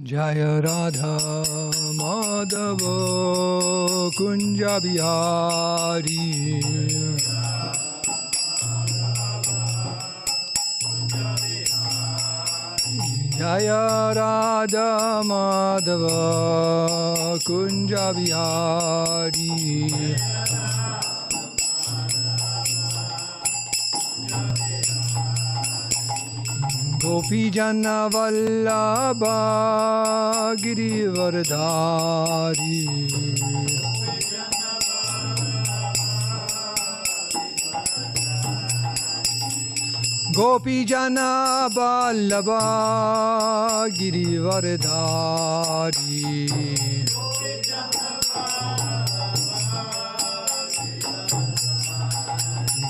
Jaya Radha Madhava Kunja Bihari Jaya Radha Madhava Kunja Bihari Gopi Jana Vallabha Girivardhari Gopi Jana Vallabha Girivardhari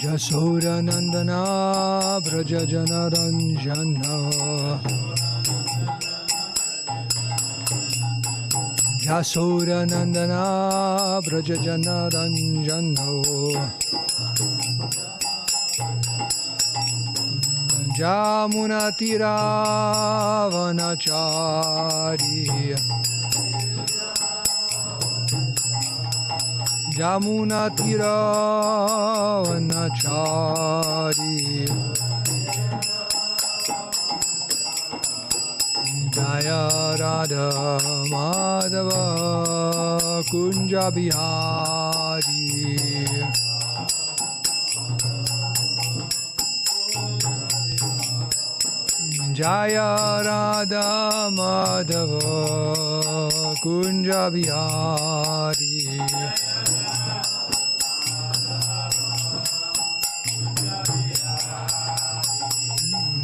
Yashoda Nandana Braja Jana Ranjana Yashoda Nandana Braja Jana Ranjana Jamuna Tira Vanachari Jamuna Tira Vanachari Jaya Radha Madhava Kunja Bihari Jaya Radha Madhava Kunja Bihari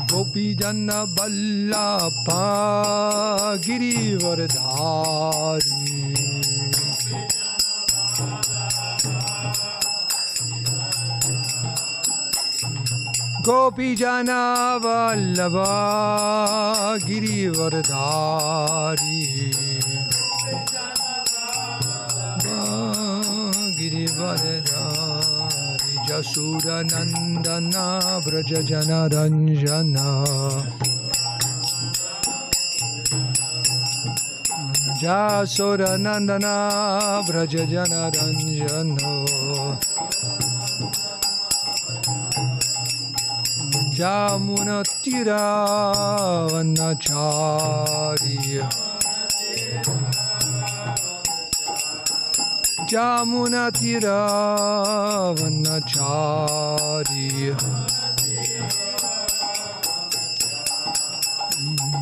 Gopi Jana Vallabha Girivardhari Gopi Jana Vallabha Girivardhari Girivardhari Jasura Nandana Braja Jana Ranjana Jasura Nandana Braja Jana Ranjana Jamuna Tira Vanachari Jamuna Tira Vanachari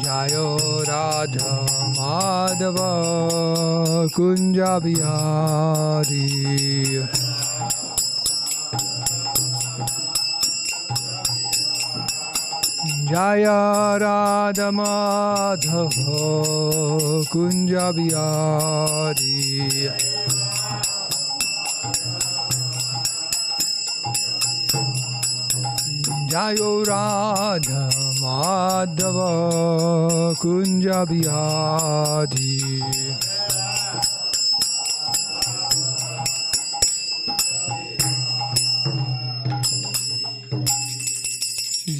Jayo Radha Madhava Kunja Bihari Jaya Radha Madhava Kunja Bihari Jayo Radha Madhava Kunja Bihari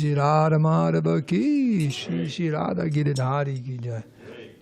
Shri Radha Madhava ki Shri Radha Giridhari ki jai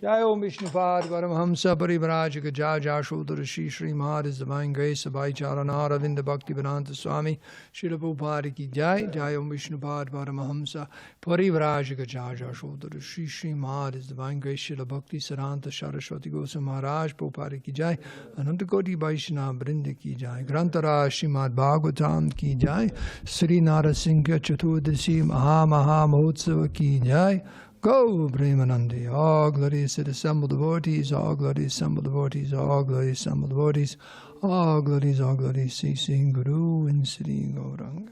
Jai Om Vishnupad Paramhamsa Parivrajaka Jai Jashodhara Shri Srimad His Divine Grace Abhay Charanara Ravinda Bhakti Vedanta Swami Srila Prabhupada ki Jai Jai Om Vishnupad Paramhamsa Parivrajaka Jai Jashodhara Shri Srimad His Divine Grace Srila Bhakti Saranta Saraswati Goswami Maharaj Prabhupada ki Jai Anantakoti Vaishnava Vrinda ki Jai Grantara Srimad Bhagavatam ki Jai Sri Nṛsiṁha Chaturdasi Maha Mahotsava ki Jai Go, Premanandi, all glories to the assembled devotees, all glories, assembled devotees, all glories, assembled devotees, all glories, ceasing Guru and Sri Gauranga.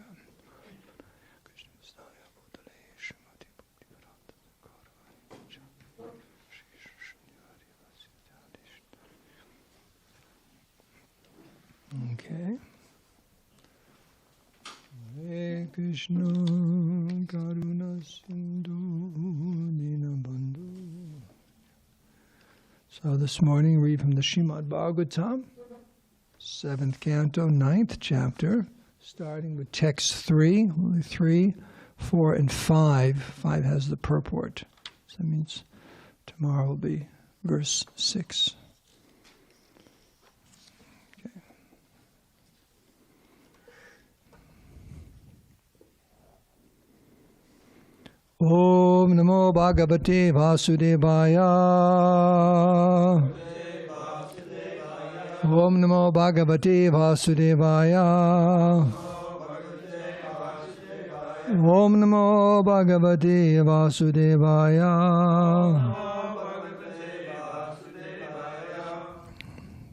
Okay. Hare Krishna Karuna Sindhu Dinabandhu. So this morning read from the Srimad Bhagavatam, 7th canto, 9th chapter, starting with text 3, 4, and 5. 5 has the purport. So that means Tomorrow will be verse 6. Okay. Om Namo Bhagavate Vasudevaya. Om Namo Bhagavate Vasudevaya. Om Namo Bhagavate Vasudevaya.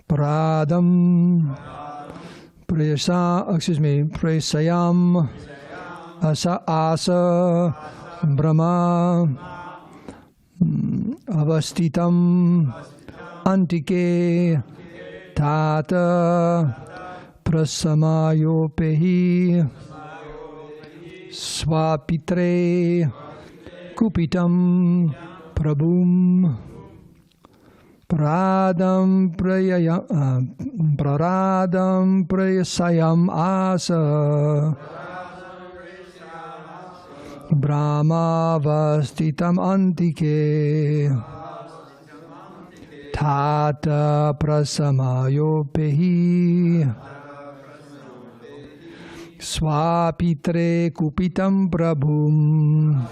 Pradam Presayam Asa Brahma Avastitam Antike Tata Prasamayopehi Swapitre Kupitam Prabhum Praradam Prayasayam Asa Brahma Vastitam Antike Tata Prasamayopehi Swapitre Kupitam Prabhum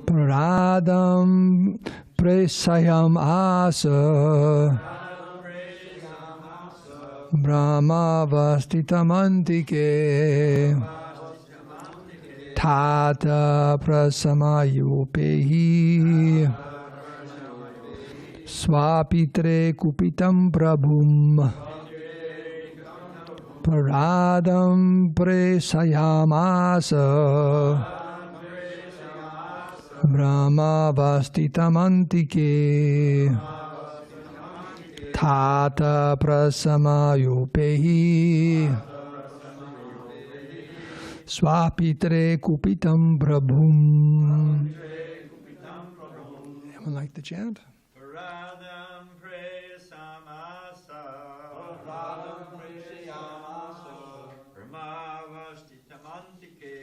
Praradam Presayam Asa Brahma Vastitam Antike Tata Prasamayopehi Swapitre Kupitam Prabhum Paradam Presayamasa Brahma Vastitam Antike Tata Prasamayopehi Swapitre Kupitam Prabhum. Anyone like the chant? Paradam Presamasa Paradam Presayamasa Brahma Vastitam Antike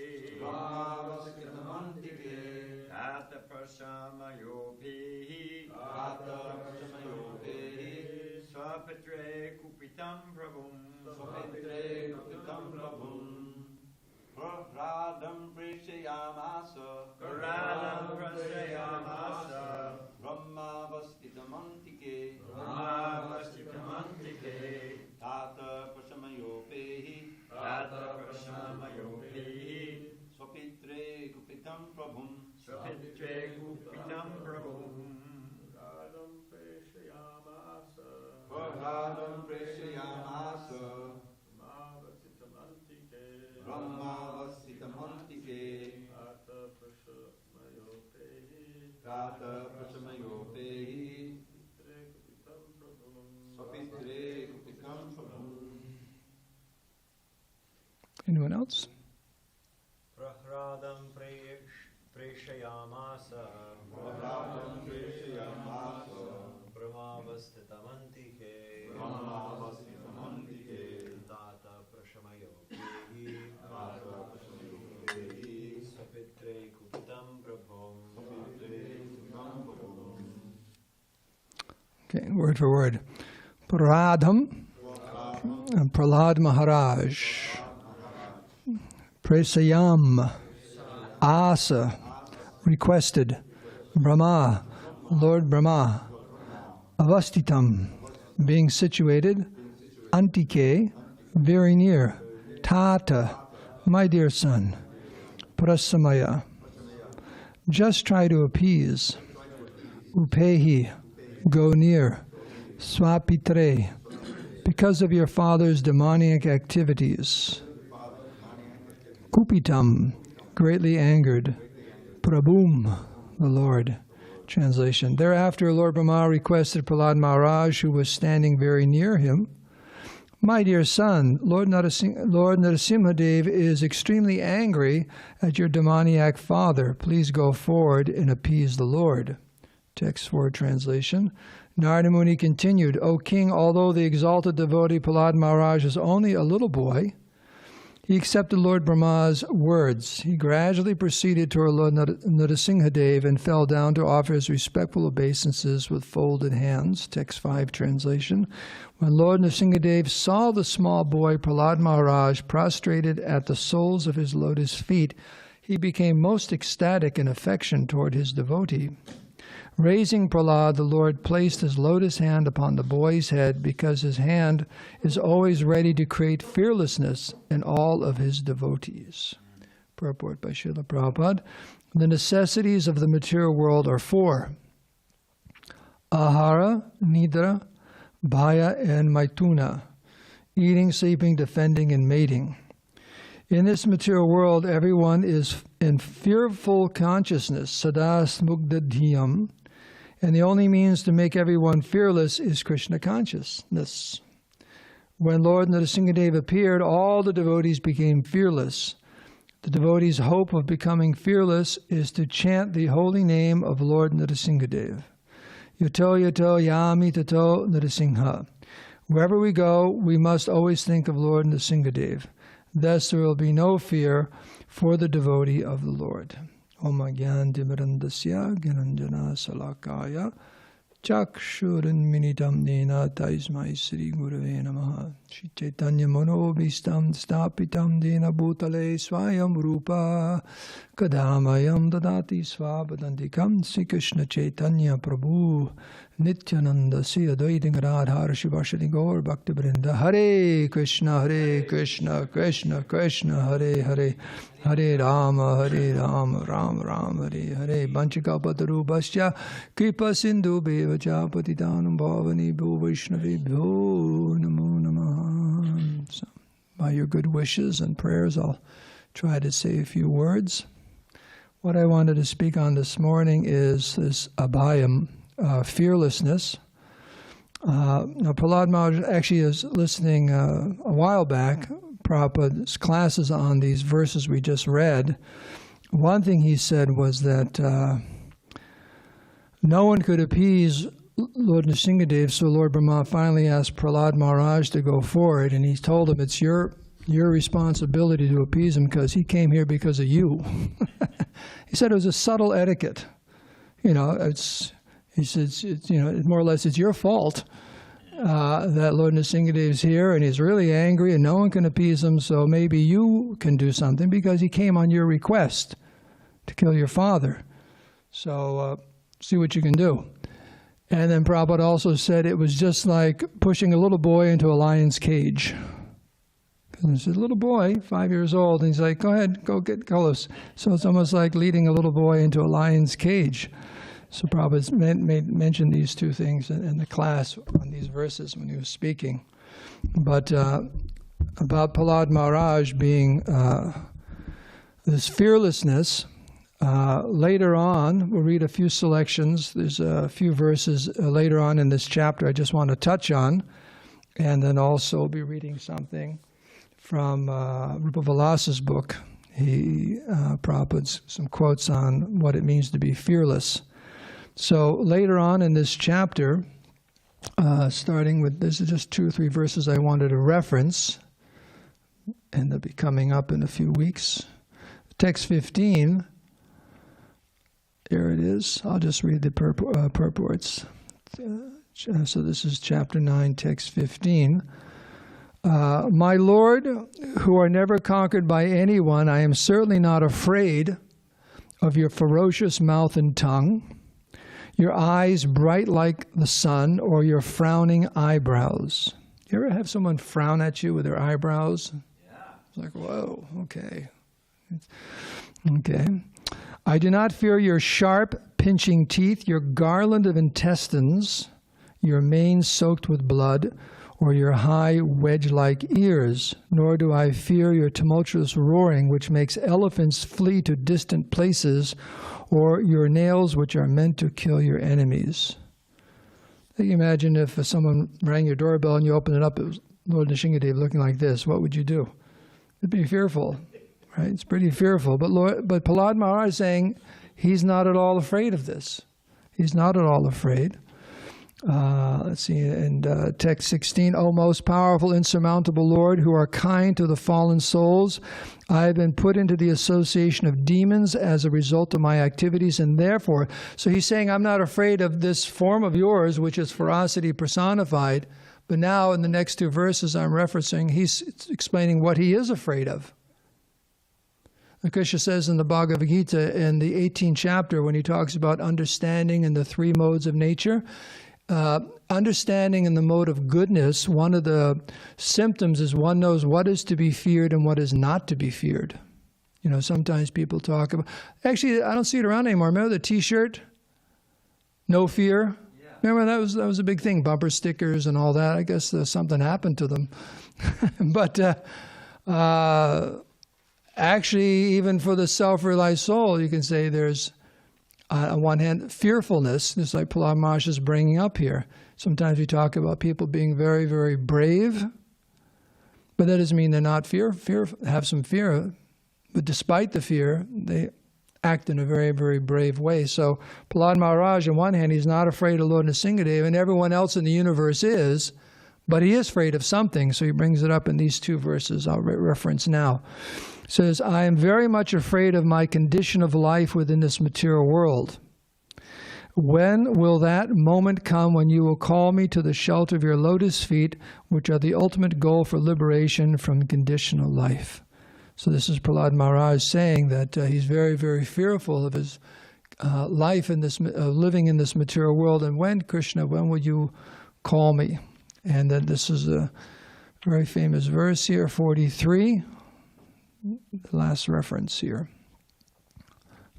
Tata Prasamayopehi Swapitre Kupitam Prabhum Prahlāda Mahārāja Brahma Vastitam Antike Tata Prasamayopehi Swapitre Kupitam Prabhum Prahlādam Presayamasa Brahma Vastitam Antike Tata Prasamayopehi Swapitre Kupitam Prabhum. Anyone else? Prahlādam Presayamasa Brahma Vastitam Antike Tata Prasamayopehi Swapitre Kupitam Prabhum. Okay, word for word. Prahlādam, Prahlāda Mahārāja. Presayam, Asa, requested. Brahma, Lord Brahma. Avastitam, being situated. Antike, very near. Tata, my dear son. Prasamaya, just try to appease. Upehi, go near. Swapitre, because of your father's demoniac activities. Kupitam, greatly angered. Prabhum, the Lord. Translation. Thereafter, Lord Brahma requested Prahlāda Mahārāja, who was standing very near him, my dear son, Lord Nṛsiṁhadeva is extremely angry at your demoniac father. Please go forward and appease the Lord. Text 4 translation. Narada Muni continued, O king, although the exalted devotee Prahlāda Mahārāja is only a little boy, He accepted Lord Brahma's words. He gradually proceeded toward Lord Nṛsiṁhadeva and fell down to offer his respectful obeisances with folded hands. Text 5 translation. When Lord Nṛsiṁhadeva saw the small boy Prahlāda Mahārāja prostrated at the soles of his lotus feet, he became most ecstatic in affection toward his devotee. Raising Prahlāda, the Lord placed his lotus hand upon the boy's head because his hand is always ready to create fearlessness in all of his devotees. Purport by Srila Prabhupada. The necessities of the material world are 4. Ahara, Nidra, Bhaya, and Maituna. Eating, sleeping, defending, and mating. In this material world, everyone is in fearful consciousness, sada smugdadhyam, and the only means to make everyone fearless is Krishna consciousness. When Lord Nṛsiṁhadeva appeared, all the devotees became fearless. The devotee's hope of becoming fearless is to chant the holy name of Lord Nṛsiṁhadeva. Yato yato yami tato Nṛsiṁha. Wherever we go, we must always think of Lord Nṛsiṁhadeva. Thus there will be no fear for the devotee of the Lord. Om Gyan Dimirandasya Gyananjana Salakaya Chakshuran Minitam Nena Taismai Sri Gurave Namaha Shri Chaitanya Manobhistam Stapitam Dena Bhutale Swayam Rupa Kadamayam Dadati Svabadantikam Sri Krishna Chaitanya Prabhu Nityananda Sri Advaita Gadadhara Shivashri Gaur Bhakti Vrinda Hare Krishna Krishna Krishna Hare Hare Hare Rama Rama Rama Hare Hare Banchikapatarubhasya Kripa Sindhu Bevacha Patitanam Bhavani Bho Vaishnavi Bho Namo Namaha. So, by your good wishes and prayers, I'll try to say a few words. What I wanted to speak on this morning is this abhayam, fearlessness. Now, Prahlāda Mahārāja actually is listening a while back, Prabhupada's classes on these verses we just read. One thing he said was that no one could appease Lord Nṛsiṁhadeva, so Lord Brahma finally asked Prahlāda Mahārāja to go forward, and he told him it's your responsibility to appease him because he came here because of you. He said it was a subtle etiquette. You know, he says, more or less it's your fault that Lord Nṛsiṁhadeva is here and he's really angry and no one can appease him, so maybe you can do something because he came on your request to kill your father. So see what you can do. And then Prabhupada also said it was just like pushing a little boy into a lion's cage. And he said, little boy, 5 years old, and he's like, go ahead, go get close. So it's almost like leading a little boy into a lion's cage. So Prabhupada mentioned these two things in the class on these verses when he was speaking. But about Prahlāda Mahārāja being this fearlessness, later on, we'll read a few selections. There's a few verses later on in this chapter I just want to touch on, and then also we'll be reading something from Rupa Vilasa's book. Prabhupada's some quotes on what it means to be fearless. So later on in this chapter, starting with, this is just 2 or 3 verses I wanted to reference, and they'll be coming up in a few weeks. Text 15, there it is. I'll just read the purports. So this is chapter 9, text 15. My Lord, who are never conquered by anyone, I am certainly not afraid of your ferocious mouth and tongue, your eyes bright like the sun, or your frowning eyebrows. You ever have someone frown at you with their eyebrows? Yeah. It's like, whoa, okay. Okay. I do not fear your sharp, pinching teeth, your garland of intestines, your mane soaked with blood, or your high wedge-like ears, nor do I fear your tumultuous roaring, which makes elephants flee to distant places, or your nails, which are meant to kill your enemies. Can you imagine if someone rang your doorbell and you open it up, it was Lord Nṛsiṁhadeva looking like this, what would you do? It'd be fearful, right? It's pretty fearful. But Prahlāda Mahārāja is saying he's not at all afraid of this. He's not at all afraid. let's see, in text 16, O most powerful, insurmountable Lord, who are kind to the fallen souls, I have been put into the association of demons as a result of my activities, and therefore, so he's saying, I'm not afraid of this form of yours, which is ferocity personified, but now in the next two verses I'm referencing, he's explaining what he is afraid of. And Krishna says in the Bhagavad Gita, in the 18th chapter, when he talks about understanding in the three modes of nature, understanding in the mode of goodness, one of the symptoms is one knows what is to be feared and what is not to be feared. You know, sometimes people talk about, actually, I don't see it around anymore. Remember the T-shirt? No fear? Yeah. Remember that was a big thing, bumper stickers and all that. I guess something happened to them. But actually, even for the self-realized soul, you can say there's on one hand, fearfulness, just like Prahlāda Mahārāja is bringing up here. Sometimes we talk about people being very, very brave, but that doesn't mean they're not have some fear. But despite the fear, they act in a very, very brave way. So Prahlāda Mahārāja, on one hand, he's not afraid of Lord Nṛsiṁhadeva, and everyone else in the universe is, but he is afraid of something. So he brings it up in these two verses I'll reference now. Says, I am very much afraid of my condition of life within this material world. When will that moment come when you will call me to the shelter of your lotus feet, which are the ultimate goal for liberation from conditional life? So this is Prahlāda Mahārāja saying that he's very, very fearful of his life in this, living in this material world. And when, Krishna, when will you call me? And then this is a very famous verse here, 43. The last reference here.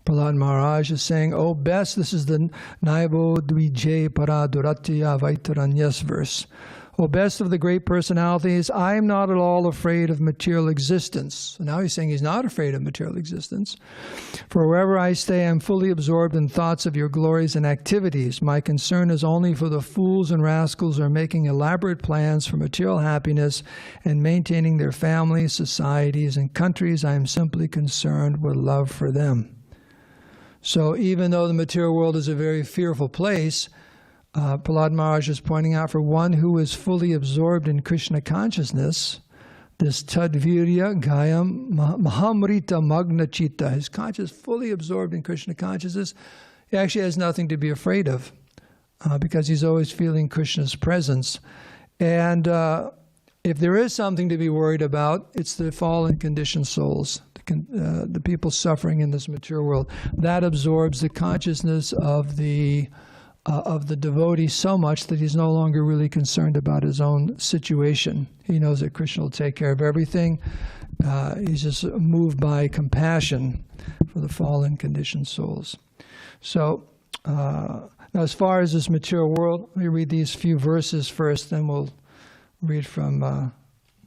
Prahlāda Mahārāja is saying, oh best, this is the Naivo Dvijay Paraduratya Vaitaranyas verse. O best of the great personalities, I am not at all afraid of material existence. So now he's saying he's not afraid of material existence. For wherever I stay, I am fully absorbed in thoughts of your glories and activities. My concern is only for the fools and rascals who are making elaborate plans for material happiness and maintaining their families, societies, and countries. I am simply concerned with love for them. So even though the material world is a very fearful place, Prahlāda Mahārāja is pointing out for one who is fully absorbed in Krishna consciousness, this tadvirya gayam mahamrita magna chitta, his conscious fully absorbed in Krishna consciousness, he actually has nothing to be afraid of because he's always feeling Krishna's presence. And if there is something to be worried about, it's the fallen conditioned souls, the people suffering in this material world. That absorbs the consciousness of the devotee so much that he's no longer really concerned about his own situation. He knows that Krishna will take care of everything. He's just moved by compassion for the fallen conditioned souls. So now as far as this material world, let me read these few verses first, then we'll read from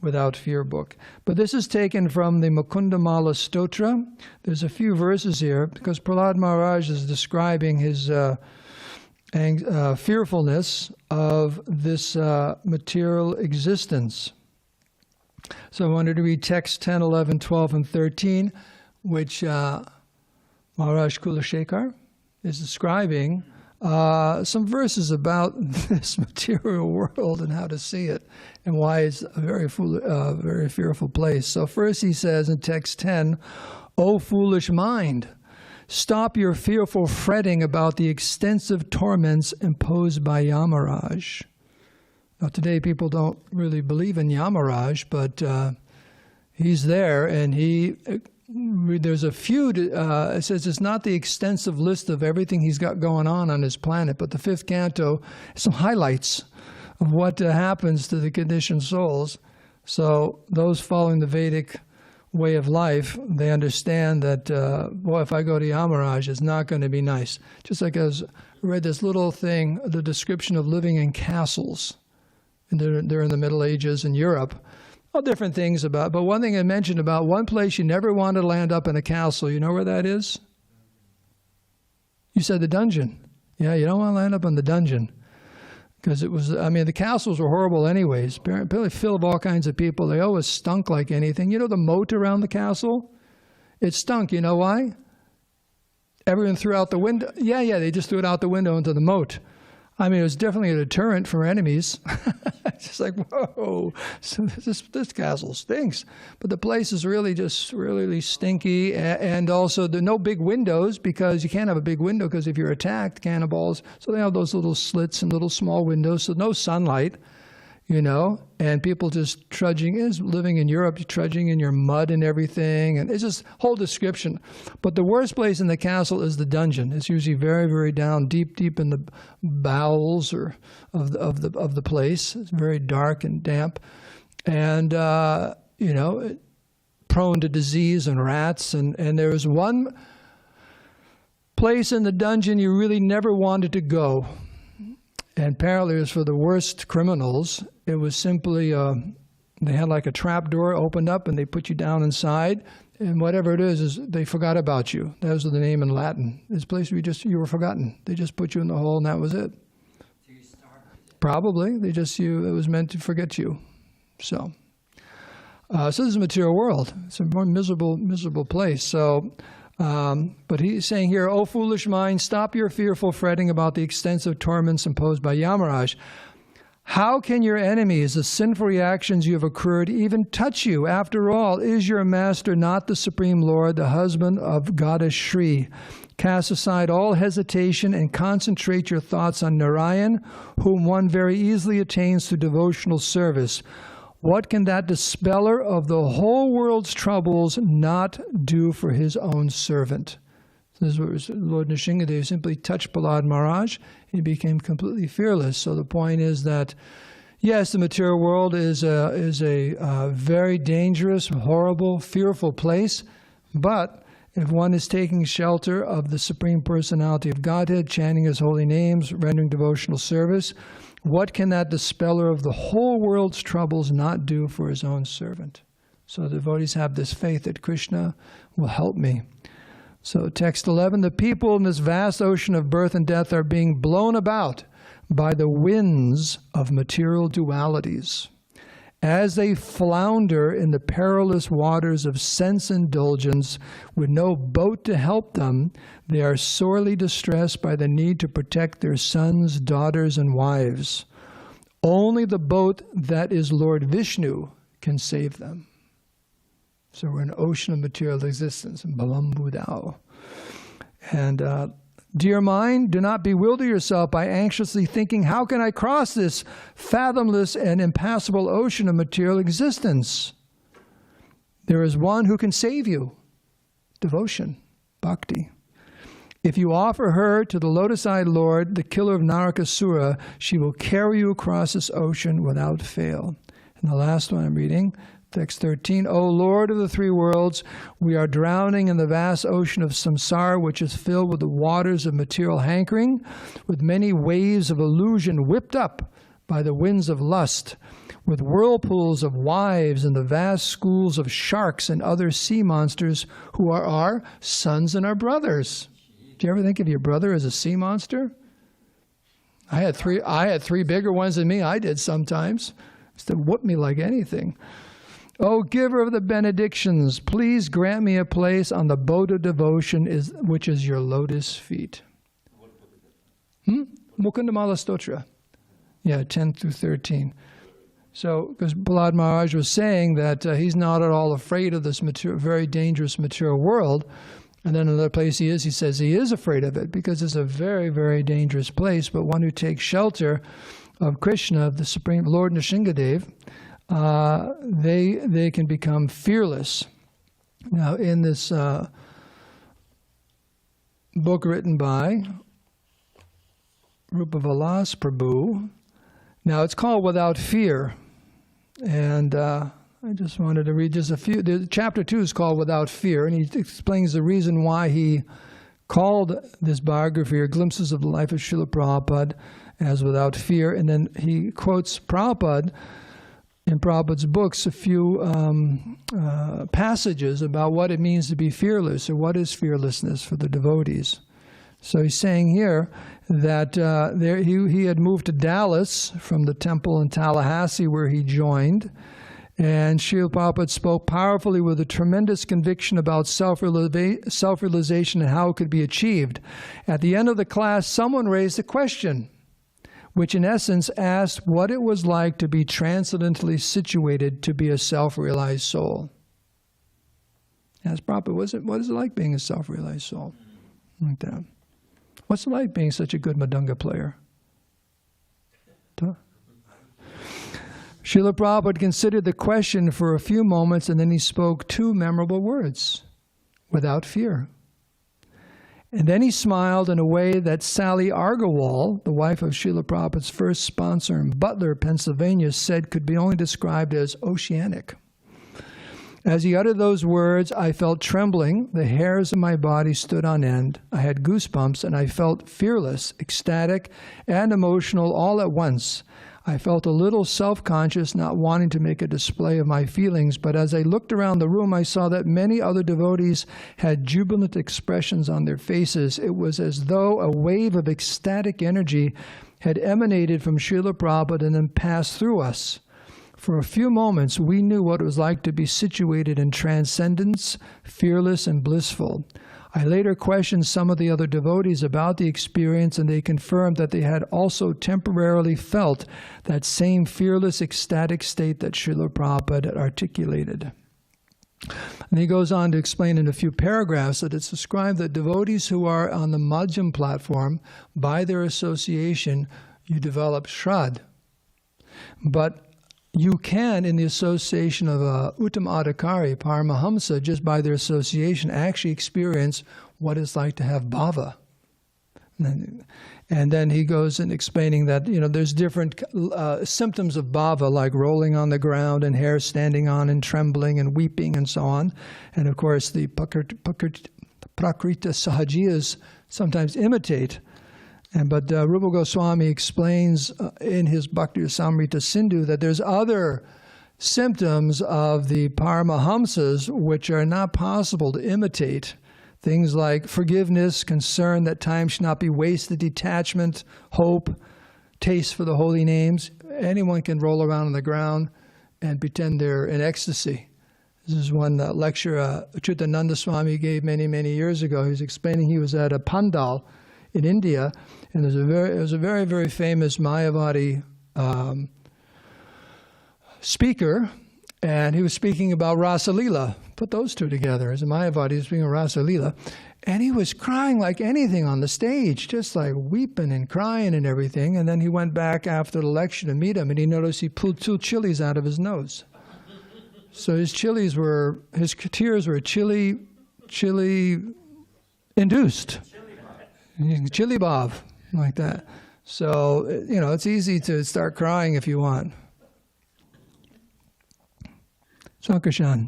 Without Fear book. But this is taken from the Mukundamala Stotra. There's a few verses here because Prahlāda Mahārāja is describing his fearfulness of this material existence. So I wanted to read text 10, 11, 12, and 13, which Maharaj Kulashekar is describing some verses about this material world and how to see it and why it's a very fearful place. So first he says in text 10, O foolish mind, stop your fearful fretting about the extensive torments imposed by Yamaraj. Now today people don't really believe in Yamaraj, but he's there, and there's a few, it says it's not the extensive list of everything he's got going on his planet, but the 5th canto, some highlights of what happens to the conditioned souls. So those following the Vedic way of life, they understand that, boy, if I go to Yamaraj, it's not going to be nice. Just like I read this little thing, the description of living in castles. And they're in the Middle Ages in Europe. All different things about, but one thing I mentioned about one place you never want to land up in a castle. You know where that is? You said the dungeon. Yeah, you don't want to land up in the dungeon. Because it was, I mean, the castles were horrible anyways. Apparently filled with all kinds of people. They always stunk like anything. You know the moat around the castle? It stunk. You know why? Everyone threw out the window. Yeah, they just threw it out the window into the moat. I mean, it was definitely a deterrent for enemies. It's just like, whoa, so this castle stinks. But the place is really just really stinky. And also, there are no big windows, because you can't have a big window, because if you're attacked, cannibals. So they have those little slits and little small windows, so no sunlight, you know. And people just trudging, living in Europe, trudging in your mud and everything. And it's just whole description. But the worst place in the castle is the dungeon. It's usually very, very down, deep in the bowels of the place. It's very dark and damp, and you know, prone to disease and rats. And there was one place in the dungeon you really never wanted to go. And apparently it was for the worst criminals. It was simply, they had like a trap door opened up, and they put you down inside, and whatever it is they forgot about you. That was the name in Latin. This place where you were forgotten. They just put you in the hole, and that was it. So you starved to death. Probably. It was meant to forget you. So this is a material world. It's a more miserable place. So, but he's saying here, O foolish mind, stop your fearful fretting about the extensive torments imposed by Yamaraj. How can your enemies, the sinful reactions you have accrued, even touch you? After all, is your master not the Supreme Lord, the husband of Goddess Shri? Cast aside all hesitation and concentrate your thoughts on Narayan, whom one very easily attains through devotional service. What can that dispeller of the whole world's troubles not do for his own servant? This is what Lord Nṛsiṁhadeva simply touched Prahlāda Mahārāja. He became completely fearless. So the point is that, yes, the material world is a very dangerous, horrible, fearful place. But if one is taking shelter of the Supreme Personality of Godhead, chanting His holy names, rendering devotional service, what can that dispeller of the whole world's troubles not do for his own servant? So the devotees have this faith that Krishna will help me. So text 11, the people in this vast ocean of birth and death are being blown about by the winds of material dualities. As they flounder in the perilous waters of sense indulgence with no boat to help them, they are sorely distressed by the need to protect their sons, daughters, and wives. Only the boat that is Lord Vishnu can save them. So we're in an ocean of material existence, Balambudao. And dear mind, do not bewilder yourself by anxiously thinking, how can I cross this fathomless and impassable ocean of material existence? There is one who can save you. Devotion, Bhakti. If you offer her to the lotus-eyed Lord, the killer of Narakasura, she will carry you across this ocean without fail. And the last one I'm reading, text 13, O Lord of the three worlds, we are drowning in the vast ocean of samsara, which is filled with the waters of material hankering, with many waves of illusion whipped up by the winds of lust, with whirlpools of wives and the vast schools of sharks and other sea monsters who are our sons and our brothers. Do you ever think of your brother as a sea monster? I had three bigger ones than me. I did sometimes. Used to whoop me like anything. O giver of the benedictions, please grant me a place on the boat of devotion, which is your lotus feet. Mukundamala Stotra. Yeah, 10 through 13. So, because Prahlāda Mahārāja was saying that he's not at all afraid of this very dangerous material world. And then another place he says he is afraid of it because it's a very, very dangerous place. But one who takes shelter of Krishna, of the Supreme Lord Nṛsiṁhadeva, they can become fearless. Now, in this book written by Rupa Vilas Prabhu, now it's called Without Fear, and I just wanted to read just a few. Chapter 2 is called Without Fear, and he explains the reason why he called this biography or glimpses of the life of Srila Prabhupada as Without Fear, and then he quotes Prabhupada in Prabhupada's books a few passages about what it means to be fearless, or what is fearlessness for the devotees. So he's saying here that he had moved to Dallas from the temple in Tallahassee where he joined, and Srila Prabhupada spoke powerfully with a tremendous conviction about self-realization and how it could be achieved. At the end of the class, someone raised a question. which in essence asked what it was like to be transcendently situated to be a self-realized soul. Asked Prabhupada, what is it like being a self-realized soul? Like that. What's it like being such a good Madanga player? Srila Prabhupada considered the question for a few moments, and then he spoke two memorable words: without fear. And then he smiled in a way that Sally Argawal, the wife of Srila Prabhupada's first sponsor in Butler, Pennsylvania, said could be only described as oceanic. As he uttered those words, I felt trembling, the hairs of my body stood on end, I had goosebumps, and I felt fearless, ecstatic, and emotional all at once. I felt a little self-conscious, not wanting to make a display of my feelings, but as I looked around the room, I saw that many other devotees had jubilant expressions on their faces. It was as though a wave of ecstatic energy had emanated from Srila Prabhupada and then passed through us. For a few moments, we knew what it was like to be situated in transcendence, fearless and blissful. I later questioned some of the other devotees about the experience, and they confirmed that they had also temporarily felt that same fearless, ecstatic state that Srila Prabhupada had articulated. And he goes on to explain in a few paragraphs that it's described that devotees who are on the Madhyam platform, by their association, you develop Shraddha. But you can, in the association of Uttam Adhikari, Paramahamsa, just by their association, actually experience what it's like to have bhava. And then he goes in explaining that, there's different symptoms of bhava, like rolling on the ground and hair standing on and trembling and weeping and so on. And of course, the Prakrita Sahajiyas sometimes imitate. But Rupa Goswami explains in his Bhakti Rasamrita Sindhu that there's other symptoms of the Paramahamsas which are not possible to imitate. Things like forgiveness, concern that time should not be wasted, detachment, hope, taste for the holy names. Anyone can roll around on the ground and pretend they're in ecstasy. This is one lecture Achyutananda Swami gave many, many years ago. He was explaining he was at a pandal in India, and there was a very, very famous Mayavadi speaker, and he was speaking about Rasa Leela. Put those two together. As a Mayavadi, he was speaking of Rasa Leela, and he was crying like anything on the stage, just like weeping and crying and everything. And then he went back after the lecture to meet him, and he noticed he pulled 2 chilies out of his nose. So his tears were chili induced. Chili bhav, like that. So, it's easy to start crying if you want. Sankarshan,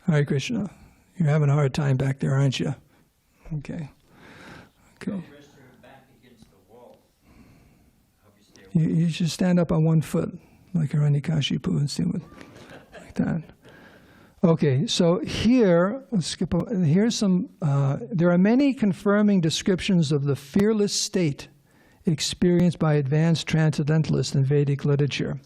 Hare Krishna. You're having a hard time back there, aren't you? Okay. You should stand up on one foot, like Hiranyakashipu, and see what, like that. Okay, so here, let's skip over. Here's some, there are many confirming descriptions of the fearless state experienced by advanced transcendentalists in Vedic literature.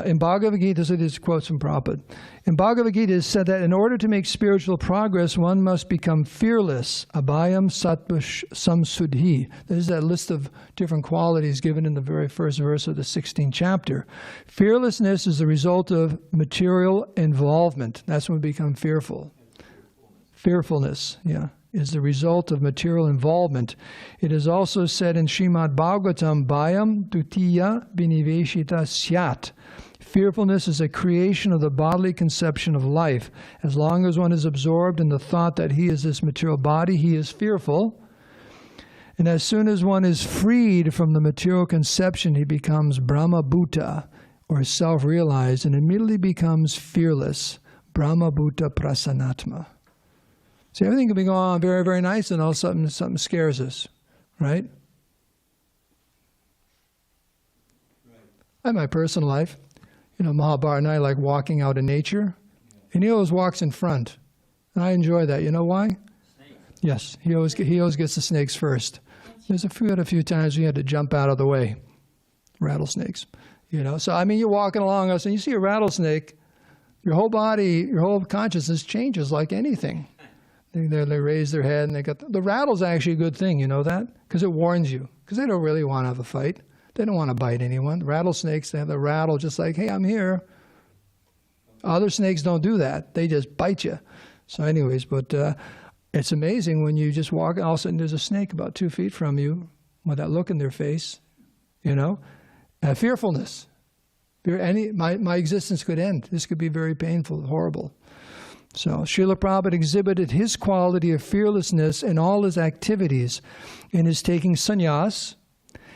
In Bhagavad Gita, so these quotes from Prabhupada. In Bhagavad Gita, it is said that in order to make spiritual progress, one must become fearless. Abhayam sattva samsuddhi. There's that list of different qualities given in the very first verse of the 16th chapter. Fearlessness is the result of material involvement. That's when we become fearful. Fearfulness, is the result of material involvement. It is also said in Srimad Bhagavatam, Bhayam dutiya biniveshita syat. Fearfulness is a creation of the bodily conception of life. As long as one is absorbed in the thought that he is this material body, he is fearful. And as soon as one is freed from the material conception, he becomes Brahma Bhuta, or self-realized, and immediately becomes fearless. Brahma Bhuta Prasanatma. See, everything can be going on very, very nice, and all of a sudden something scares us, right? In my personal life, Mahabharata and I like walking out in nature, and he always walks in front, and I enjoy that. You know why? Snakes. Yes, he always gets the snakes first. There's a few times we had to jump out of the way, rattlesnakes. So you're walking along us, and you see a rattlesnake, your whole body, your whole consciousness changes like anything. They raise their head and they got the rattle's actually a good thing, you know that? Because it warns you. Because they don't really want to have a fight. They don't want to bite anyone. Rattlesnakes, they have the rattle just like, hey, I'm here. Other snakes don't do that. They just bite you. So anyways, but it's amazing when you just walk, all of a sudden there's a snake about 2 feet from you with that look in their face, you know. Fearfulness. My existence could end. This could be very painful, horrible. So Srila Prabhupada exhibited his quality of fearlessness in all his activities, in his taking sannyas,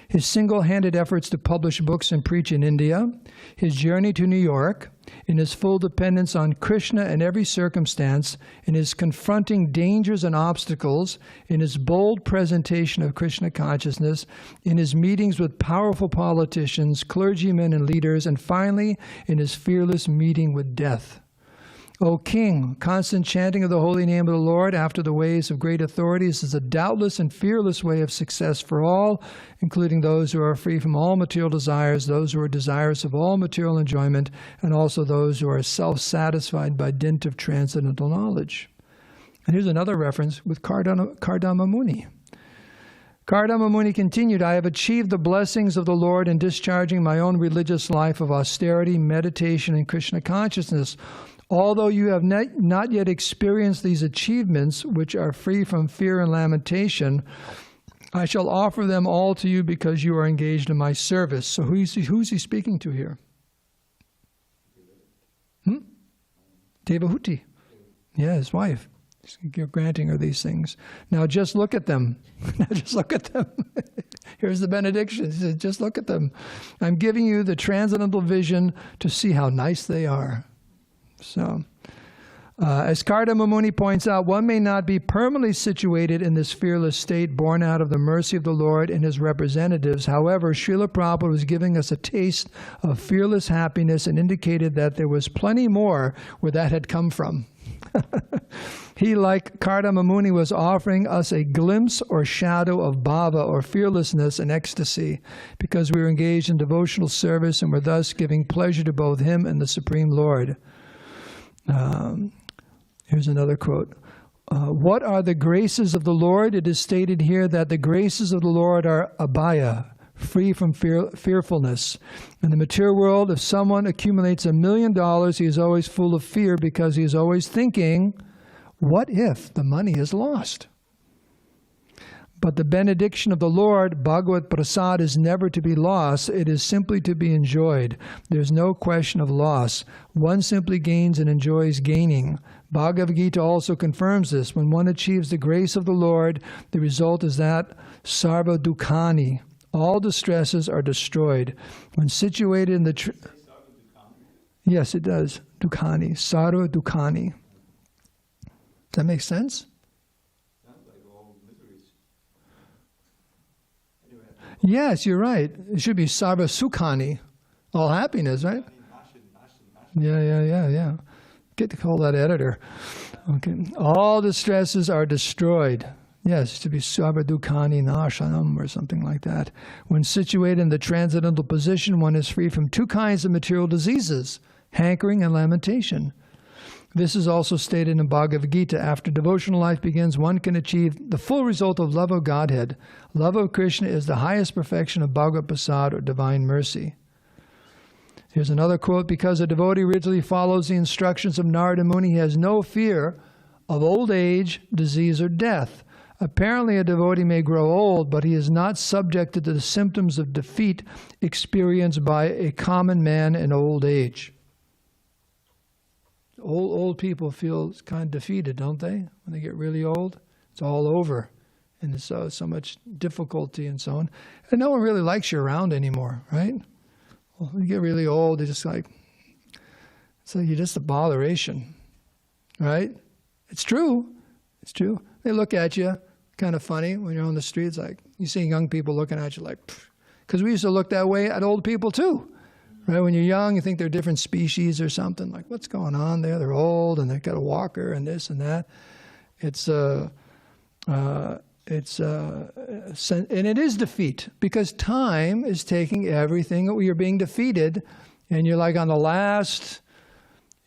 his single-handed efforts to publish books and preach in India, his journey to New York, in his full dependence on Krishna in every circumstance, in his confronting dangers and obstacles, in his bold presentation of Krishna consciousness, in his meetings with powerful politicians, clergymen and leaders, and finally in his fearless meeting with death. O King, constant chanting of the holy name of the Lord after the ways of great authorities is a doubtless and fearless way of success for all, including those who are free from all material desires, those who are desirous of all material enjoyment, and also those who are self-satisfied by dint of transcendental knowledge. And here's another reference with Kardama Muni. Kardama Muni continued, I have achieved the blessings of the Lord in discharging my own religious life of austerity, meditation, and Krishna consciousness. Although you have not yet experienced these achievements, which are free from fear and lamentation, I shall offer them all to you because you are engaged in my service. So who's he speaking to here? Devahuti. Yeah, his wife. You're granting her these things. Now just look at them. Just look at them. Here's the benediction. He says, just look at them. I'm giving you the transcendental vision to see how nice they are. So, as Kardama Muni points out, one may not be permanently situated in this fearless state born out of the mercy of the Lord and his representatives. However, Srila Prabhupada was giving us a taste of fearless happiness and indicated that there was plenty more where that had come from. He, like Kardama Muni, was offering us a glimpse or shadow of bhava or fearlessness and ecstasy because we were engaged in devotional service and were thus giving pleasure to both him and the Supreme Lord. Here's another quote. What are the graces of the Lord? It is stated here that the graces of the Lord are abhaya, free from fearfulness. In the material world, if someone accumulates $1 million, he is always full of fear because he is always thinking, what if the money is lost? But the benediction of the Lord, Bhagavat Prasad, is never to be lost. It is simply to be enjoyed. There's no question of loss. One simply gains and enjoys gaining. Bhagavad Gita also confirms this. When one achieves the grace of the Lord, the result is that sarva dukkani, all distresses are destroyed. When situated in the... Yes, it does. Dukkani. Sarva dukkani. Does that make sense? Yes, you're right. It should be sarva sukhani, all happiness, right? Yeah. Get to call that editor. Okay. All the stresses are destroyed. Yes, it should be sarva dukkani nashanam or something like that. When situated in the transcendental position, one is free from 2 kinds of material diseases, hankering and lamentation. This is also stated in Bhagavad Gita. After devotional life begins, one can achieve the full result of love of Godhead. Love of Krishna is the highest perfection of Bhagavad Prasad or divine mercy. Here's another quote. Because a devotee rigidly follows the instructions of Narada Muni, he has no fear of old age, disease, or death. Apparently, a devotee may grow old, but he is not subjected to the symptoms of defeat experienced by a common man in old age. Old people feel kind of defeated, don't they? When they get really old, it's all over. And it's so much difficulty and so on. And no one really likes you around anymore, right? Well, when you get really old, it's like you're just a botheration, right? It's true. It's true. They look at you kind of funny when you're on the streets. Like you see young people looking at you like, because we used to look that way at old people too. Right? When you're young, you think they're different species or something. Like, what's going on there? They're old and they've got a walker and this and that. And it is defeat because time is taking everything. You're being defeated, and you're like on the last,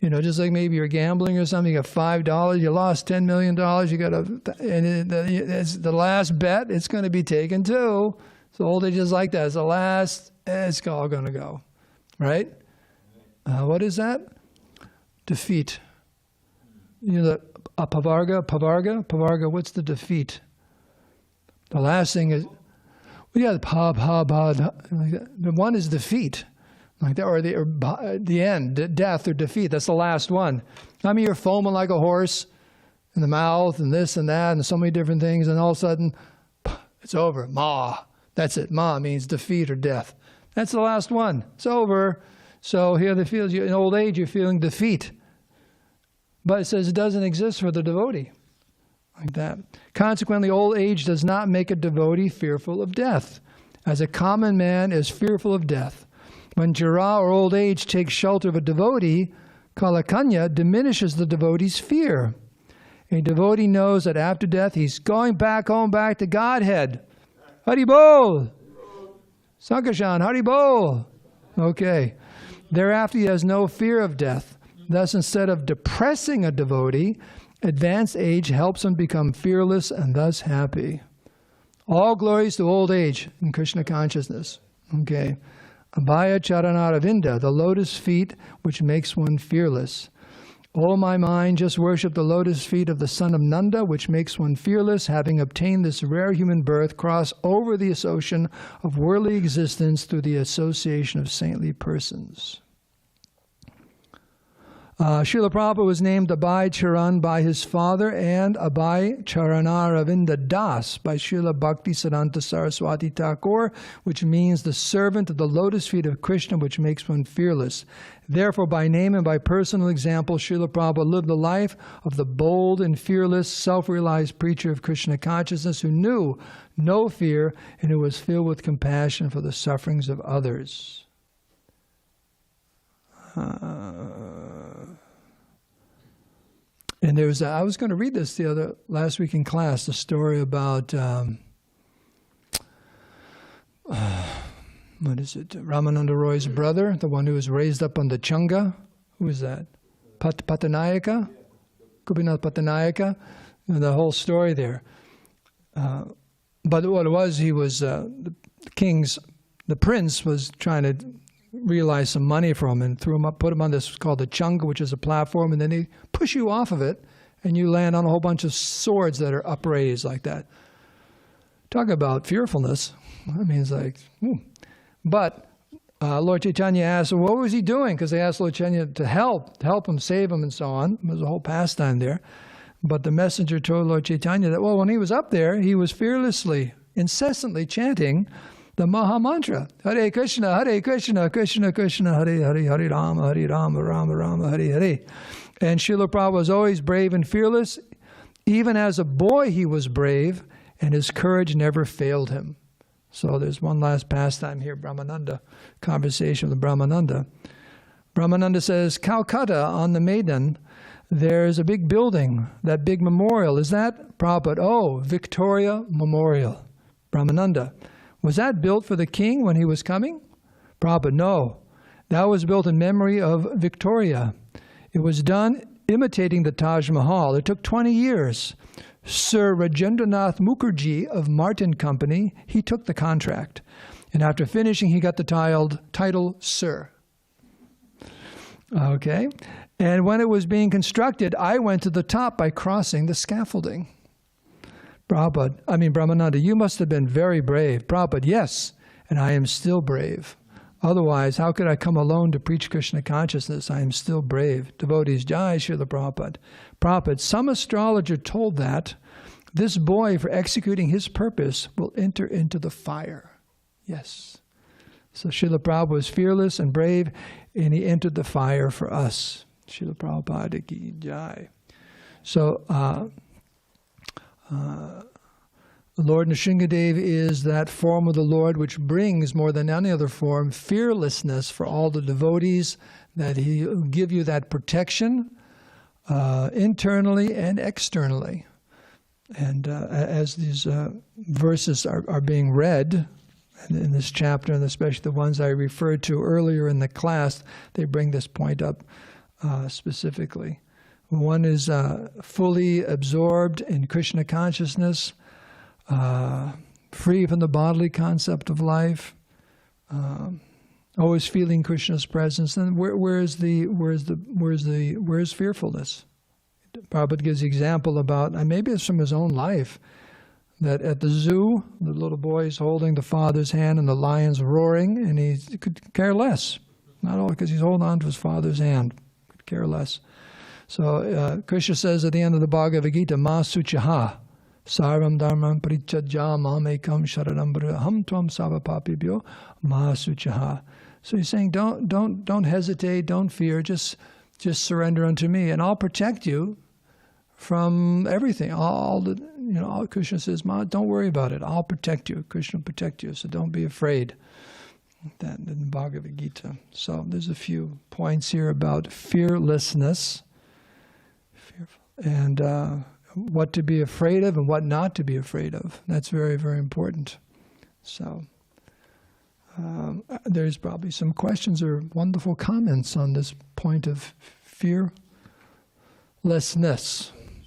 You know, just like maybe you're gambling or something, you got $5, you lost $10 million, you got it's the last bet, it's going to be taken too. So old age is like that. It's the last, it's all going to go. Right? What is that? Defeat. You know, pavarga, what's the defeat? The last thing is, well, yeah, like that. The one is defeat. Like that, or the end, death or defeat. That's the last one. I mean, you're foaming like a horse in the mouth and this and that and so many different things, and all of a sudden, it's over. Ma. That's it. Ma means defeat or death. That's the last one. It's over. So here the feels in old age, you're feeling defeat. But it says it doesn't exist for the devotee. Like that. Consequently, old age does not make a devotee fearful of death, as a common man is fearful of death. When jara or old age takes shelter of a devotee, kalakanya diminishes the devotee's fear. A devotee knows that after death he's going back home, back to Godhead. Hari Bol! Sankarshan, Hari Bol! Okay. Thereafter he has no fear of death. Thus, instead of depressing a devotee, advanced age helps him become fearless and thus happy. All glories to old age in Krishna consciousness. Okay. Abhaya Charanaravinda, the lotus feet which makes one fearless. O my mind, just worship the lotus feet of the son of Nanda, which makes one fearless. Having obtained this rare human birth, cross over the ocean of worldly existence through the association of saintly persons. Srila Prabhupada was named Abhay Charan by his father and Abhay Charanaravinda Das by Srila Bhakti Siddhanta Saraswati Thakur, which means the servant of the lotus feet of Krishna, which makes one fearless. Therefore, by name and by personal example, Srila Prabhupada lived the life of the bold and fearless, self-realized preacher of Krishna consciousness who knew no fear and who was filled with compassion for the sufferings of others. And there was, I was going to read this last week in class, the story about, what is it, Ramananda Roy's brother, the one who was raised up on the Changa. Who is that? Patanayaka? Gopinath Patanayaka? The whole story there. But what it was, he was, the prince was trying to realize some money for him and threw him up, put him on this called the Changa, which is a platform, and then they push you off of it and you land on a whole bunch of swords that are upraised like that. Talk about fearfulness. I mean, it's like, But Lord Chaitanya asked, well, what was he doing? Because they asked Lord Chaitanya to help him, save him, and so on. There was a whole pastime there. But the messenger told Lord Chaitanya that, well, when he was up there, he was fearlessly, incessantly chanting the Maha Mantra, Hare Krishna, Krishna Krishna, Hare Hare, Hare Rama, Rama Rama, Hare Hare. And Srila Prabhupada was always brave and fearless. Even as a boy, he was brave, and his courage never failed him. So there's one last pastime here, Brahmananda, conversation with Brahmananda. Brahmananda says, Calcutta, on the Maidan, there's a big building, that big memorial. Is that Prabhupada? Oh, Victoria Memorial. Brahmananda. Was that built for the king when he was coming? Prabhupada, no. That was built in memory of Victoria. It was done imitating the Taj Mahal. It took 20 years. Sir Rajendranath Mukherjee of Martin Company, he took the contract. And after finishing, he got the title Sir. Okay. And when it was being constructed, I went to the top by crossing the scaffolding. Brahmananda, you must have been very brave. Prabhupada, yes, and I am still brave. Otherwise, how could I come alone to preach Krishna consciousness? I am still brave. Devotees, Jai Srila Prabhupada. Prabhupada, some astrologer told that this boy, for executing his purpose, will enter into the fire. Yes. So Srila Prabhupada was fearless and brave, and he entered the fire for us. Srila Prabhupada ki Jai. So, Lord Nṛsiṁhadeva is that form of the Lord which brings, more than any other form, fearlessness for all the devotees, that he will give you that protection internally and externally. And as these verses are being read in this chapter, and especially the ones I referred to earlier in the class, they bring this point up specifically. One is fully absorbed in Krishna consciousness, free from the bodily concept of life, always feeling Krishna's presence. Then where's fearfulness? Prabhupada gives the example about, maybe it's from his own life, that at the zoo, the little boy is holding the father's hand and the lion's roaring, and he could care less. Not all because he's holding on to his father's hand, could care less. So Krishna says at the end of the Bhagavad Gita, Ma suchaha, sarvam dharmam parityajya mamekam sharanam braham tvam savapapibhyo ma suchaha. So he's saying, don't hesitate, don't fear, just surrender unto me, and I'll protect you from everything. All Krishna says, Ma, don't worry about it. I'll protect you. Krishna will protect you, so don't be afraid. That in the Bhagavad Gita. So there's a few points here about fearlessness, and what to be afraid of and what not to be afraid of. That's very, very important. So there's probably some questions or wonderful comments on this point of fearlessness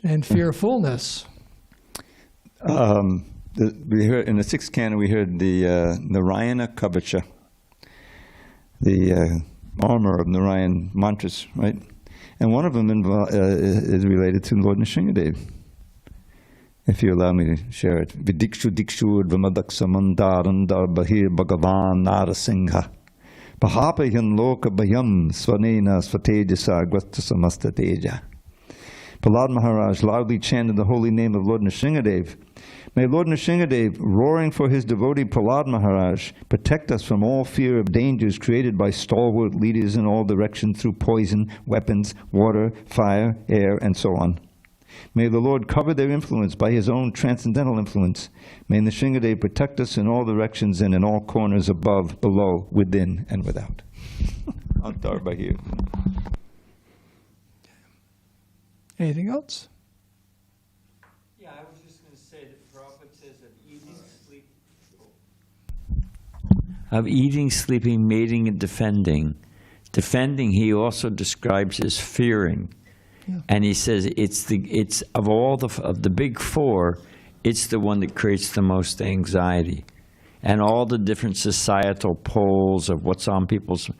and fearfulness. We heard in the sixth canon, we heard the Narayana Kavacha, the armor of Narayan mantras, right? And one of them is related to Lord Nṛsiṁhadeva. If you allow me to share it. Vidikshu dikshu dvamadaksa mandarandar bahir bhagavan Nṛsiṁha Bahapahyan loka bhayam svanena svatejasa gwasta samasta teja. Prahlāda Mahārāja loudly chanted the holy name of Lord Nṛsiṁhadeva. May Lord Nṛsiṁhadeva, roaring for his devotee Prahlāda Mahārāja, protect us from all fear of dangers created by stalwart leaders in all directions through poison, weapons, water, fire, air, and so on. May the Lord cover their influence by his own transcendental influence. May Nṛsiṁhadeva protect us in all directions and in all corners above, below, within, and without. Antar Bahir. Anything else? Yeah, I was just going to say that Prabhupada says of eating, sleeping, mating, and defending. Defending, he also describes as fearing. Yeah. And he says it's of all the big four, it's the one that creates the most anxiety. And all the different societal poles of what's on people's,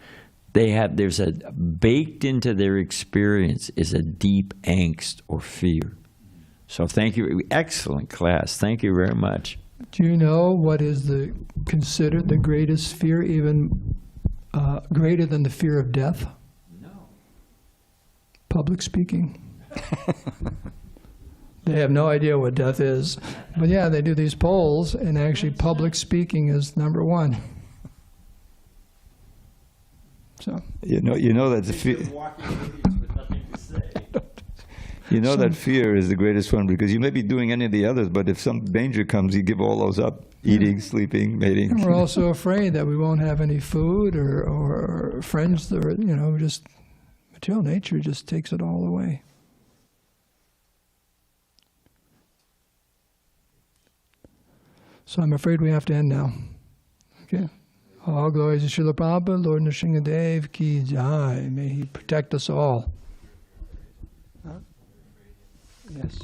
there's a baked into their experience is a deep angst or fear. So thank you, excellent class. Thank you very much. Do you know what is considered the greatest fear, even greater than the fear of death? Public speaking. They have no idea what death is. But yeah, they do these polls, and actually public speaking is number one. So you know that the fear. You know that fear is the greatest one, because you may be doing any of the others, but if some danger comes, you give all those up: eating, sleeping, mating. And we're also afraid that we won't have any food or friends, or just. Material nature just takes it all away. So I'm afraid we have to end now. Okay. All glories to Srila Prabhupada, Lord Nṛsiṁhadeva ki jai. May he protect us all. Yes.